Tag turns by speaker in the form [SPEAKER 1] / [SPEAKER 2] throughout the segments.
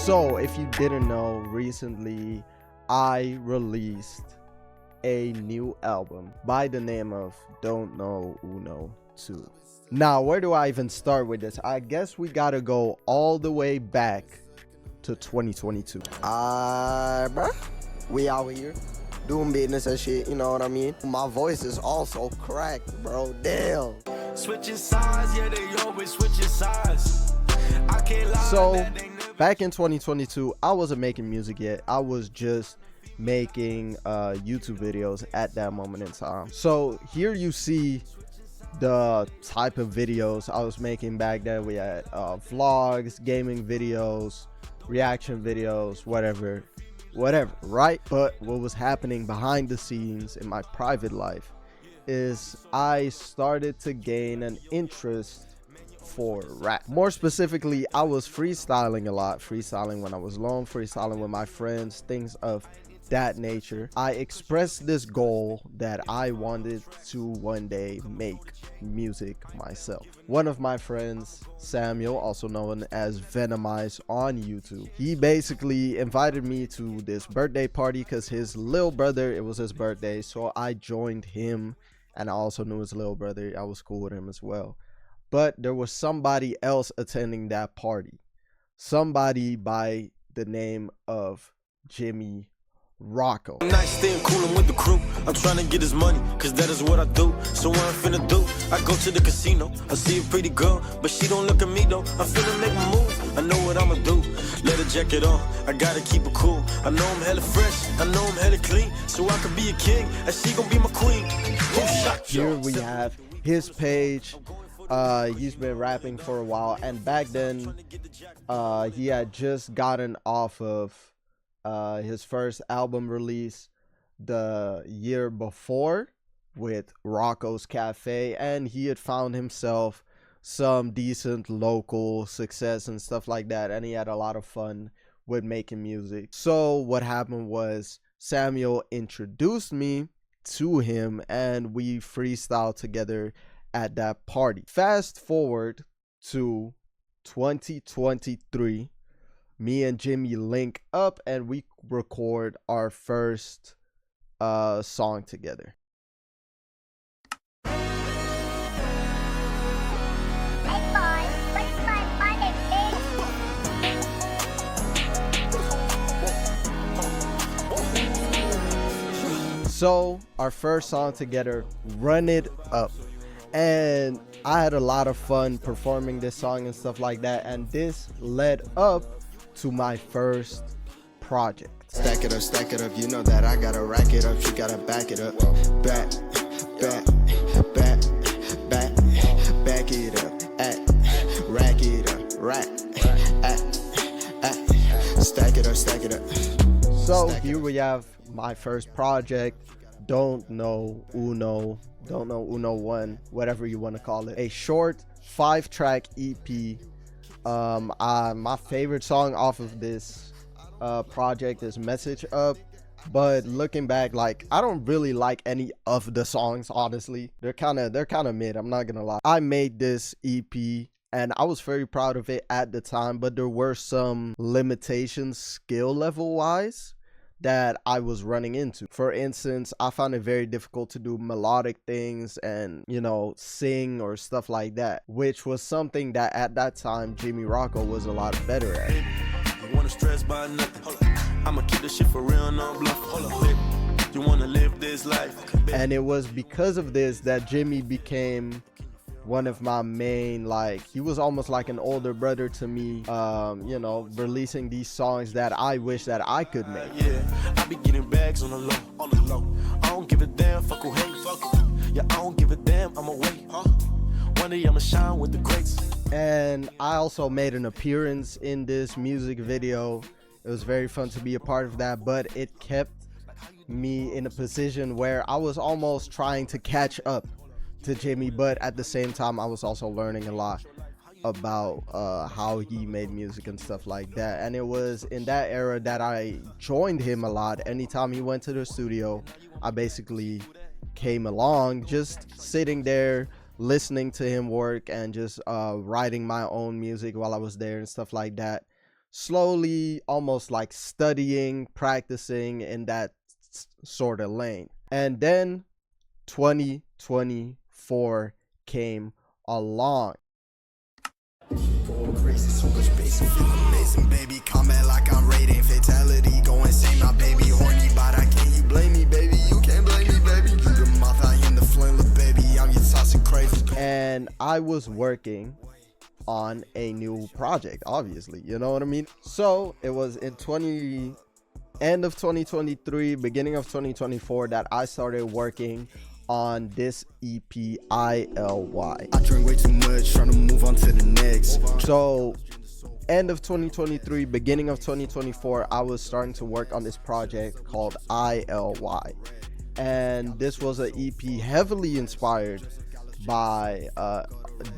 [SPEAKER 1] So if you didn't know, recently I released a new album by the name of Don't Know Uno 2. Now, where do I even start with this? I guess we gotta go all the way back to 2022.
[SPEAKER 2] Bruh, we out here doing business and shit, you know what I mean? My voice is also cracked, bro. Damn.
[SPEAKER 3] Switching sides, yeah, they always switching sides. I can't lie.
[SPEAKER 1] So back in 2022, I wasn't making music yet. I was just making YouTube videos at that moment in time. So here you see the type of videos I was making back then. We had vlogs, gaming videos, reaction videos, whatever, right? But what was happening behind the scenes in my private life is I started to gain an interest for rap. More specifically, I was freestyling a lot, freestyling when I was alone, freestyling with my friends, things of that nature. I expressed this goal that I wanted to one day make music myself. One of my friends, Samuel, also known as Venomize on YouTube, he basically invited me to this birthday party because his little brother, it was his birthday, so I joined him, and I also knew his little brother. I was cool with him as well. But there was somebody else attending that party, somebody by the name of Jimmy Rocco.
[SPEAKER 3] Nice staying coolin' with the crew. I'm trying to get his money, cause that is what I do. So what I'm finna do, I go to the casino. I see a pretty girl, but she don't look at me though. I'm finna make my move, I know what I'ma do. Let her jacket on, I gotta keep it cool. I know I'm hella fresh, I know I'm hella clean. So I can be a king, and she gon' be my queen.
[SPEAKER 1] Here we have his page. He's been rapping for a while, and back then he had just gotten off of his first album release the year before with Rocco's Cafe, and he had found himself some decent local success and stuff like that, and he had a lot of fun with making music. So what happened was Samuel introduced me to him, and we freestyled together at that party. Fast forward to 2023, me and Jimmy link up and we record our first song together. So our first song together, Run It Up. And I had a lot of fun performing this song and stuff like that, and this led up to my first project.
[SPEAKER 2] Stack it up, you know that I gotta rack it up, you gotta back it up. Back it up, rack it up, stack it up.
[SPEAKER 1] So here we have my first project, Don't Know Uno 1, whatever you want to call it. A short 5-track EP. My favorite song off of this project is Message Up, but looking back, like, I don't really like any of the songs, honestly. They're kind of mid, I'm not gonna lie. I made this EP and I was very proud of it at the time, but there were some limitations skill level wise that I was running into. For instance, I found it very difficult to do melodic things and, you know, sing or stuff like that, which was something that at that time Jimmy Rocco was a lot better at.
[SPEAKER 3] I wanna stress by nothing. I'ma keep the shit for real, no bluff. Hold up, you wanna live this life.
[SPEAKER 1] And it was because of this that Jimmy became one of my main, like, he was almost like an older brother to me, you know, releasing these songs that I wish that I could make.
[SPEAKER 3] Yeah, I be getting bags on the low, I don't give a damn, fuck who hate, fuck it. Yeah, I don't give a damn, I'ma wait, one day I'ma shine with the greats.
[SPEAKER 1] And I also made an appearance in this music video. It was very fun to be a part of that, but it kept me in a position where I was almost trying to catch up to Jimmy, but at the same time I was also learning a lot about how he made music and stuff like that. And it was in that era that I joined him a lot. Anytime he went to the studio, I basically came along, just sitting there listening to him work and just writing my own music while I was there and stuff like that. slowly, almost like studying, practicing in that sort of lane. And then 2024 came along.
[SPEAKER 4] Crazy, so much bass, feel amazing, baby. Combat like I'm raiding, fatality, go insane, my baby. Horny, but I can't, you blame me, baby. You can't blame me, baby. You the mouth, I am the flame, look, baby. I'm your toxic crazy.
[SPEAKER 1] And I was working on a new project, obviously, you know what I mean? So it was in end of 2023, beginning of 2024 that I started working on this EP, ILY.
[SPEAKER 4] I drink way too much, trying to move on to the next.
[SPEAKER 1] So end of 2023, beginning of 2024, I was starting to work on this project called ILY. And this was an EP heavily inspired by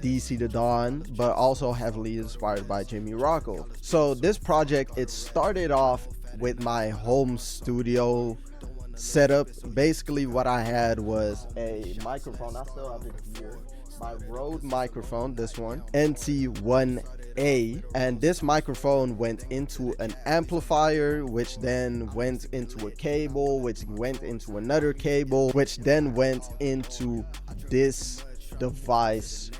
[SPEAKER 1] DC the Don, but also heavily inspired by Jimmy Rocco. So this project, it started off with my home studio setup. Basically what I had was a microphone. I still have it here, my Rode microphone, this one, NT1A, and this microphone went into an amplifier, which then went into a cable, which went into another cable, which then went into this device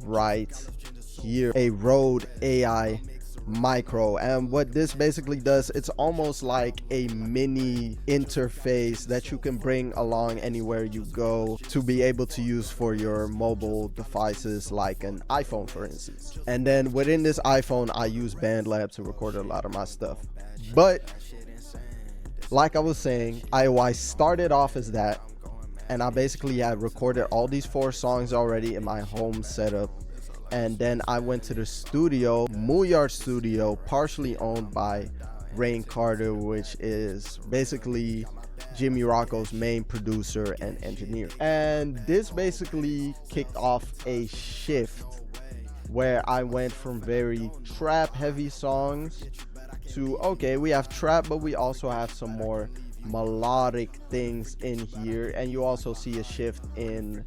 [SPEAKER 1] right here, a Rode AI Micro. And what this basically does, it's almost like a mini interface that you can bring along anywhere you go to be able to use for your mobile devices, like an iPhone, for instance. And then within this iPhone, I use BandLab to record a lot of my stuff. But like I was saying, IOI started off as that, and I basically had recorded all these 4 songs already in my home setup. And then I went to the studio, Mooyard Studio, partially owned by Rain Carter, which is basically Jimmy Rocco's main producer and engineer. And this basically kicked off a shift where I went from very trap heavy songs to, okay, we have trap, but we also have some more melodic things in here. And you also see a shift in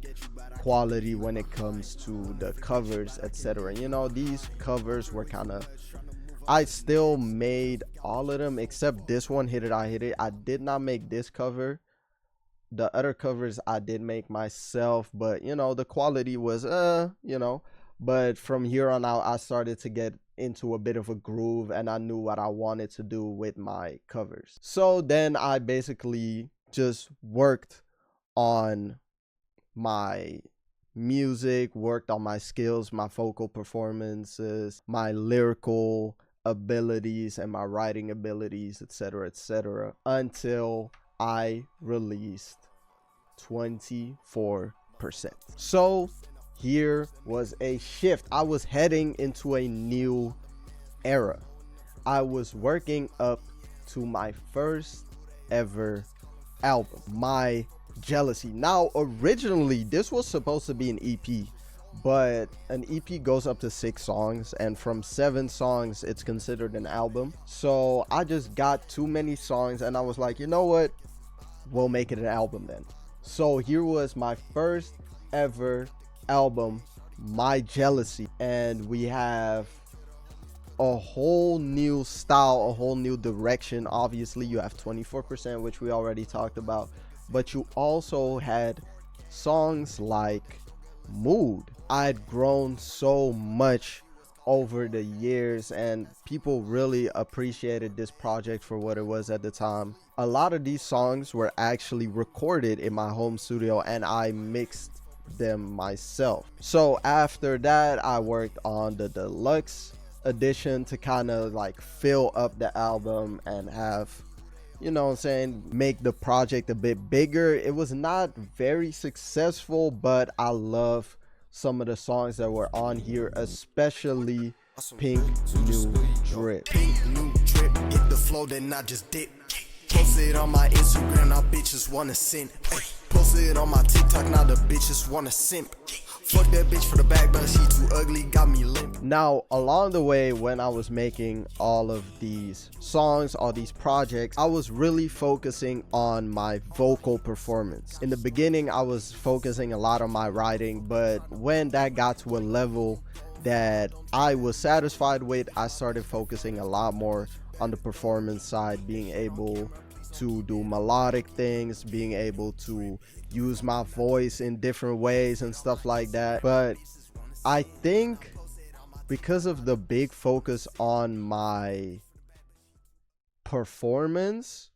[SPEAKER 1] quality when it comes to the covers, etc. You know, these covers were kind of, I still made all of them except this one, Hit It I Hit It. I did not make this cover. The other covers I did make myself, but you know, the quality was you know. But from here on out, I started to get into a bit of a groove, and I knew what I wanted to do with my covers. So then I basically just worked on my music, worked on my skills, my vocal performances, my lyrical abilities, and my writing abilities, etc., etc., until I released 24%. So here was a shift. I was heading into a new era. I was working up to my first ever album, My Jealousy. Now, originally, this was supposed to be an EP, but an EP goes up to 6 songs, and from 7 songs, it's considered an album. So I just got too many songs, and I was like, you know what? We'll make it an album then. So here was my first ever album, My Jealousy, and we have a whole new style, a whole new direction. Obviously, you have 24%, which we already talked about, but you also had songs like Mood. I'd grown so much over the years, and people really appreciated this project for what it was at the time. A lot of these songs were actually recorded in my home studio, and I mixed them myself. So after that, I worked on the deluxe edition to kind of like fill up the album and have, you know what I'm saying, make the project a bit bigger. It was not very successful, but I love some of the songs that were on here, especially Pink New Drip.
[SPEAKER 4] Pink new drip, hit the flow, then I just dip. Post it on my Instagram, now bitches wanna send. Post it on my TikTok, now the bitches wanna simp. Fuck that bitch for the bag, but she too ugly, got me limp.
[SPEAKER 1] Now, along the way, when I was making all of these songs, all these projects, I was really focusing on my vocal performance. In the beginning, I was focusing a lot on my writing, but when that got to a level that I was satisfied with, I started focusing a lot more on the performance side, being able to do melodic things, being able to use my voice in different ways and stuff like that. But I think because of the big focus on my performance,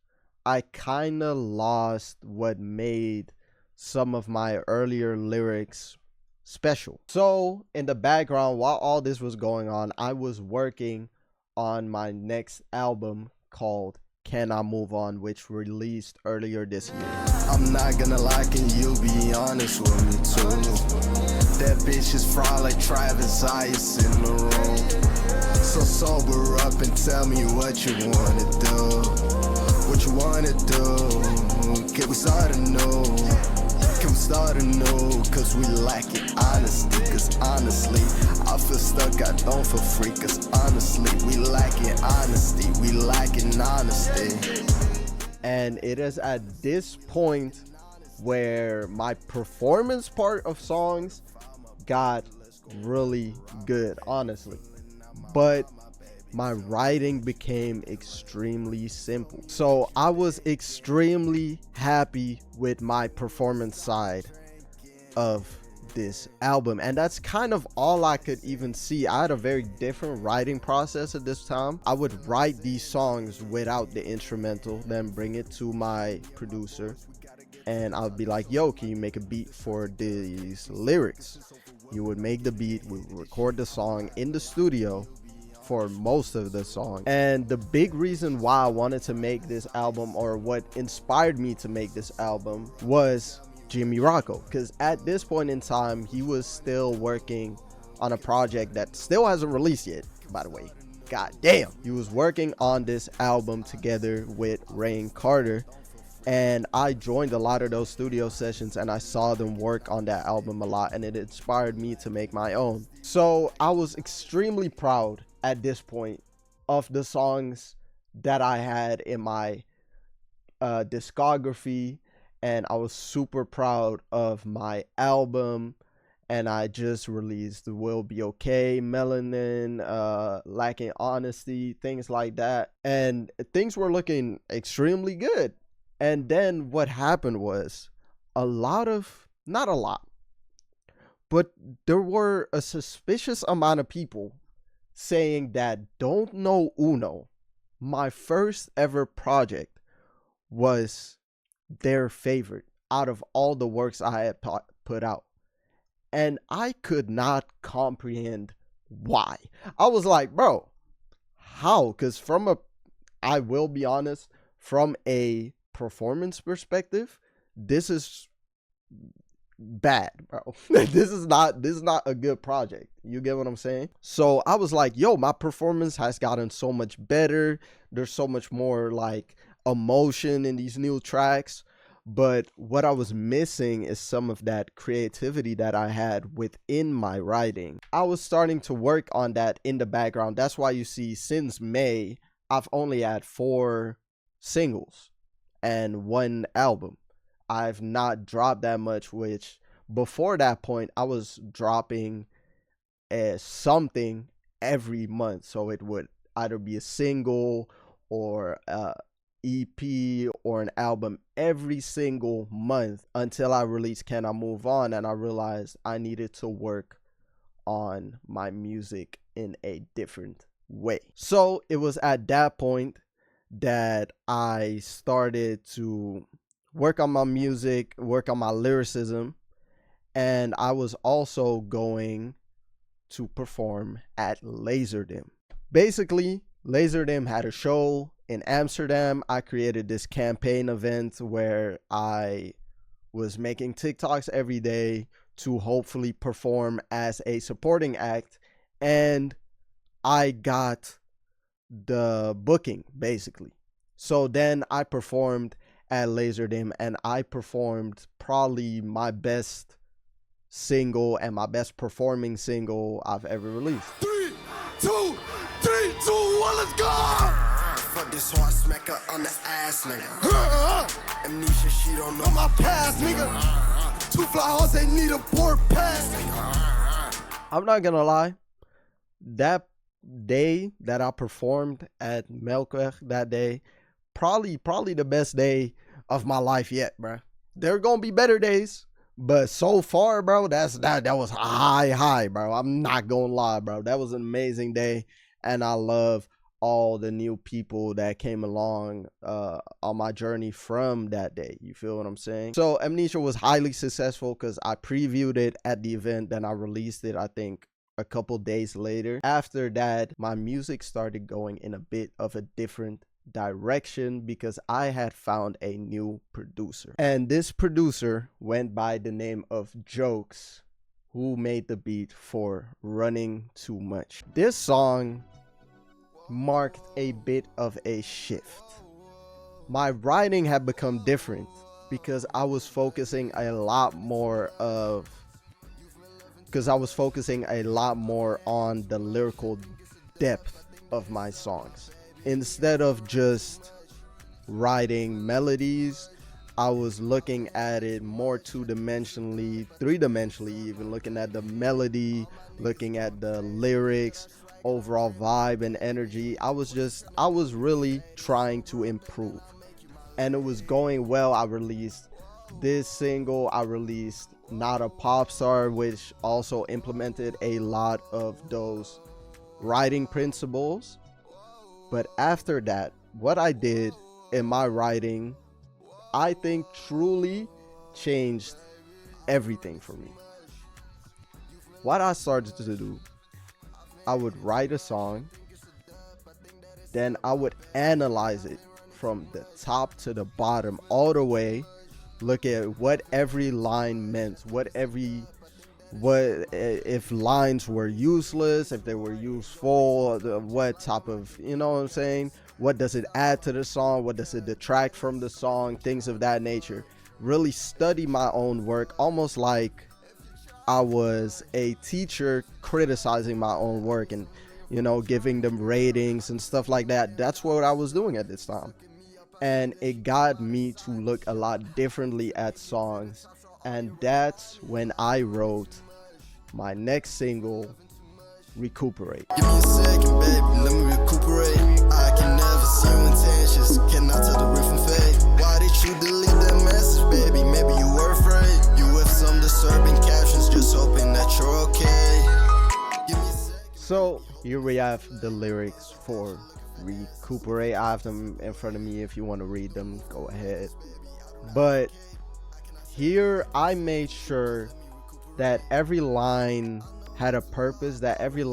[SPEAKER 1] I kind of lost what made some of my earlier lyrics special. So in the background, while all this was going on, I was working on my next album called Can I Move On, which released earlier this year.
[SPEAKER 4] I'm not gonna lie, can you be honest with me too? That bitch is fraud like Travis Ice in the room. So sober up and tell me what you wanna do. What you wanna do? Can we start anew? Can we start anew? Cause we lacking honesty. Cause honestly, I feel stuck, I don't feel free. Cause honestly, we lacking honesty. We lacking honesty.
[SPEAKER 1] And it is at this point where my performance part of songs got really good, honestly. But my writing became extremely simple. So I was extremely happy with my performance side of this album, and that's kind of all I could even see. I had a very different writing process at this time. I would write these songs without the instrumental, then bring it to my producer, and I would be like, yo, can you make a beat for these lyrics? You would make the beat, we would record the song in the studio for most of the song. And the big reason why I wanted to make this album, or what inspired me to make this album, was Jimmy Rocco, because at this point in time he was still working on a project that still hasn't released yet, by the way. God damn. He was working on this album together with Rain Carter, and I joined a lot of those studio sessions and I saw them work on that album a lot, and it inspired me to make my own. So I was extremely proud at this point of the songs that I had in my discography, and I was super proud of my album. And I just released Will Be Okay, Melanin, Lacking Honesty, things like that, and things were looking extremely good. And then what happened was not a lot, but there were a suspicious amount of people saying that Don't Know Uno, my first ever project, was their favorite out of all the works I had put out. And I could not comprehend why. I was like, bro, how? Because I will be honest, from a performance perspective, this is bad, bro. this is not a good project. You get what I'm saying? So I was like, yo, my performance has gotten so much better. There's so much more like emotion in these new tracks. But what I was missing is some of that creativity that I had within my writing. I was starting to work on that in the background. That's why you see since May, I've only had 4 singles and 1 album. I've not dropped that much, which before that point, I was dropping something every month. So it would either be a single or EP or an album every single month until I released Can I Move On, and I realized I needed to work on my music in a different way. So it was at that point that I started to work on my music, work on my lyricism, and I was also going to perform at Laserdisc. Basically, Laserdisc had a show in Amsterdam. I created this campaign event where I was making TikToks every day to hopefully perform as a supporting act, and I got the booking basically. So then I performed at Laserdisc, and I performed probably my best single and my best performing single I've ever released.
[SPEAKER 4] 3, 2, 1, let's go! Fuck this one, smack her on the ass, nigga. Amnesia, she don't know my past, nigga. 2 fly hoes, they need a board pass.
[SPEAKER 1] I'm not gonna lie, that day that I performed at Melkweg that day, probably the best day of my life yet, bro. There are gonna be better days, but so far, bro, that was high, bro. I'm not gonna lie, bro. That was an amazing day, and I love all the new people that came along on my journey from that day. You feel what I'm saying? So Amnesia was highly successful because I previewed it at the event, then I released it, I think, a couple days later. After that, my music started going in a bit of a different direction because I had found a new producer. And this producer went by the name of Jokes, who made the beat for Running Too Much. This song marked a bit of a shift. My writing had become different because I was focusing a lot more on the lyrical depth of my songs. Instead of just writing melodies, I was looking at it more two-dimensionally, three-dimensionally even, looking at the melody, looking at the lyrics, overall vibe and energy. I was really trying to improve, and it was going well. I released this single, I released Not a Pop Star, which also implemented a lot of those writing principles. But after that, what I did in my writing, I think truly changed everything for me. What I started to do, I would write a song, then I would analyze it from the top to the bottom, all the way, look at what every line meant, what if lines were useless, if they were useful, what type of, you know what I'm saying, what does it add to the song, what does it detract from the song, things of that nature. Really study my own work, almost like I was a teacher criticizing my own work and, you know, giving them ratings and stuff like that. That's what I was doing at this time, and it got me to look a lot differently at songs. And that's when I wrote my next single, Recuperate.
[SPEAKER 4] Give me a second, baby, let me recuperate. I can never see you intentions, cannot tell the real from fake. Why did you delete that message, baby? Maybe you were afraid. You with some disturbing captions, just hoping that you're okay. Give me a second.
[SPEAKER 1] So here we have the lyrics for Recuperate. I have them in front of me. If you want to read them, go ahead. But here I made sure that every line had a purpose, that every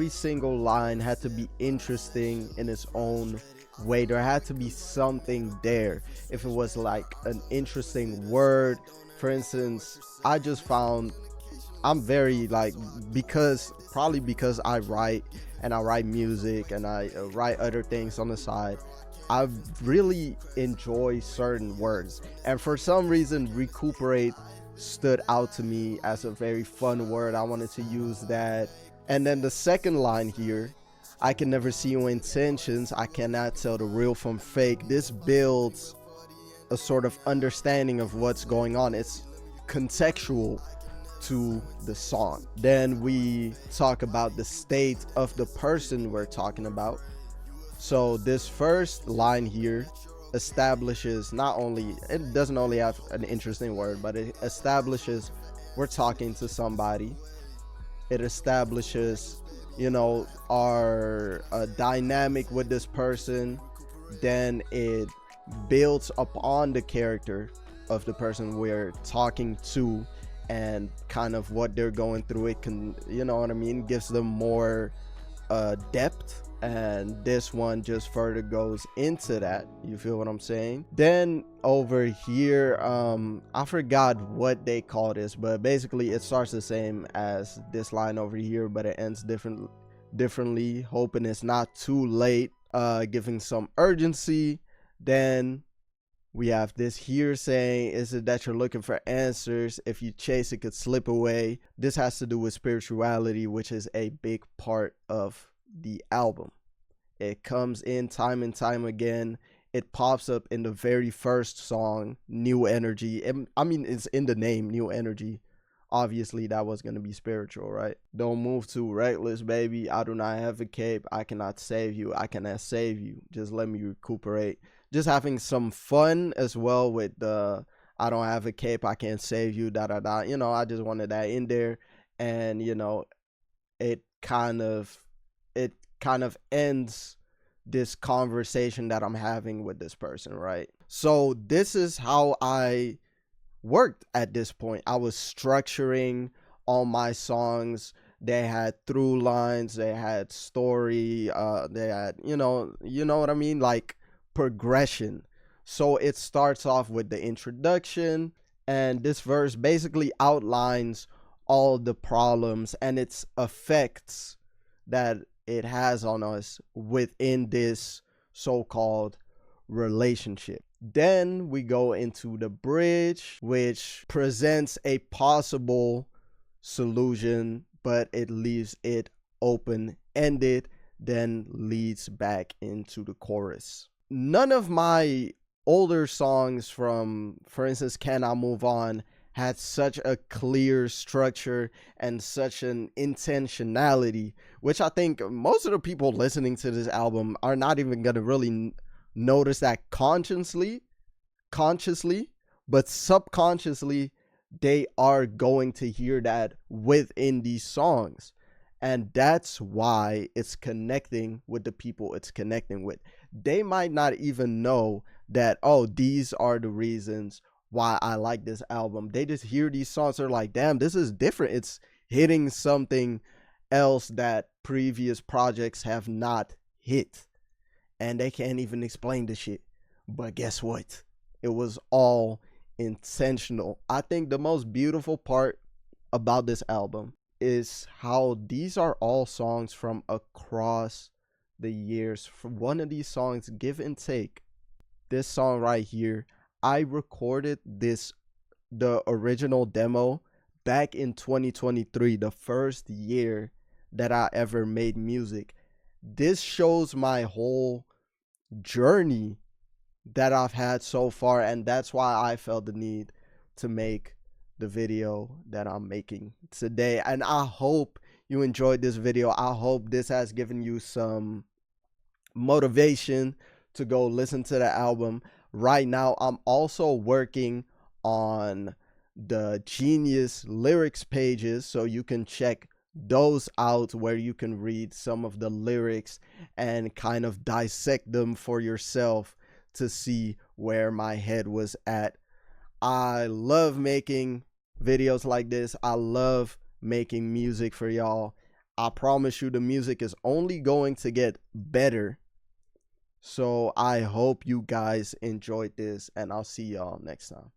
[SPEAKER 1] single line had to be interesting in its own way. There had to be something there. If it was like an interesting word, for instance, I just found, I'm very like, because I write music and I write other things on the side, I really enjoy certain words, and for some reason Recuperate stood out to me as a very fun word. I wanted to use that. And then the second line here, I can never see your intentions, I cannot tell the real from fake. This builds a sort of understanding of what's going on. It's contextual to the song. Then we talk about the state of the person we're talking about. So this first line here establishes, not only, it doesn't only have an interesting word, but it establishes we're talking to somebody. It establishes, you know, our dynamic with this person. Then it builds upon the character of the person we're talking to and kind of what they're going through. It can, you know what I mean, gives them more depth. And this one just further goes into that. You feel what I'm saying? Then over here, I forgot what they call this, but basically it starts the same as this line over here, but it ends differently. Hoping it's not too late, giving some urgency. Then we have this here saying, is it that you're looking for answers? If you chase, it could slip away. This has to do with spirituality, which is a big part of the album. It comes in time and time again. It pops up in the very first song, New Energy. I mean, it's in the name, New Energy. obviously that was going to be spiritual, right? Don't move too reckless, baby. I do not have a cape. I cannot save you. I cannot save you. Just let me recuperate. Just having some fun as well with the I don't have a cape. I can't save you. Da da da. You know, I just wanted that in there, and you know, it kind of ends this conversation that I'm having with this person, right? So this is how I worked at this point. I was structuring all my songs. They had through lines, they had story, they had, you know what I mean? Like progression. So it starts off with the introduction, and this verse basically outlines all the problems and its effects that it has on us within this so-called relationship. Then we go into the bridge, which presents a possible solution, but it leaves it open-ended, then leads back into the chorus. None of my older songs from, for instance, Can I Move On, had such a clear structure and such an intentionality, which I think most of the people listening to this album are not even going to really notice that consciously, but subconsciously, they are going to hear that within these songs. And that's why it's connecting with the people it's connecting with. They might not even know that, oh, these are the reasons why I like this album. They just hear these songs, they're like, damn, this is different. It's hitting something else that previous projects have not hit. And they can't even explain the shit. But guess what? It was all intentional. I think the most beautiful part about this album is how these are all songs from across the years. From one of these songs, Give and Take, this song right here, I recorded the original demo back in 2023, the first year that I ever made music. This shows my whole journey that I've had so far, and that's why I felt the need to make the video that I'm making today. And I hope you enjoyed this video. I hope this has given you some motivation to go listen to the album. Right now, I'm also working on the Genius lyrics pages, so you can check those out, where you can read some of the lyrics and kind of dissect them for yourself to see where my head was at. I love making videos like this. I love making music for y'all. I promise you the music is only going to get better. So I hope you guys enjoyed this, and I'll see y'all next time.